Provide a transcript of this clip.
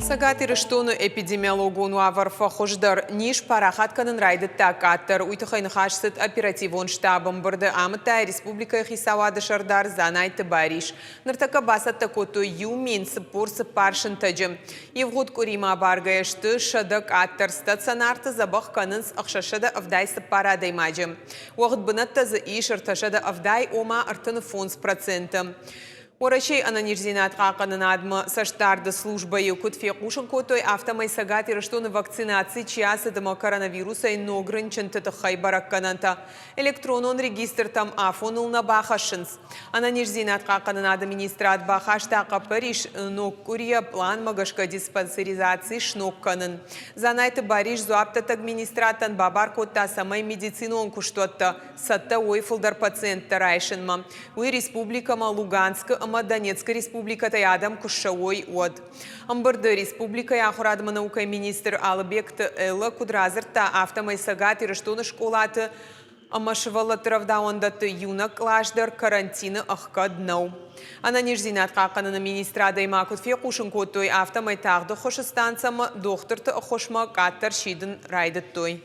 Сагати рештону эпидемиологону аварфа хождар ниш парахат канын райды такаттар уйтыхайны хашсыт оперативон штабым бұрды амытай республика хисавады шардар занайты бариш. Ныртака басатта кото юмен сыпорсы паршын тажым. Евгод курима баргайшты шадак аттар стационарты забах канынс ақшашада авдай сыппарадай мажым. Уақыт бұнатта зы ишырташада авдай ома артыны фонс процентым. Орачей ананирзинат қақанын адмы саштарды службаю күтфе қушын көтой автомай сагатиры штоны вакцинации чиясыдымы коронавируса и ногрынчын тытықай бараккананта. Электронон регистр там афонылна бақашынс. Ананирзинат қақанын ады министрат бақаштақа Париж ноккурия план магашка диспансеризации шнокканын. Занайты Бариш зуаптат администратан бабар котта самай медицинон куштотта сатта ойфылдар пациентта райшынма. Уй республикама Луганска Донецкая республика таядам кушауой от. Амбарды республика яхурадма наукай министр Алыбекты Элла Кудразырта автомай сагати рештоны школаты амашывала травдаондаты юнак лаждар карантины ахкаднау. Ананирзинат қақанына министрада има күтфе қушын көттой автомай тағды хошыстанцамы доқтырты хошма каттар шидын райдыттой.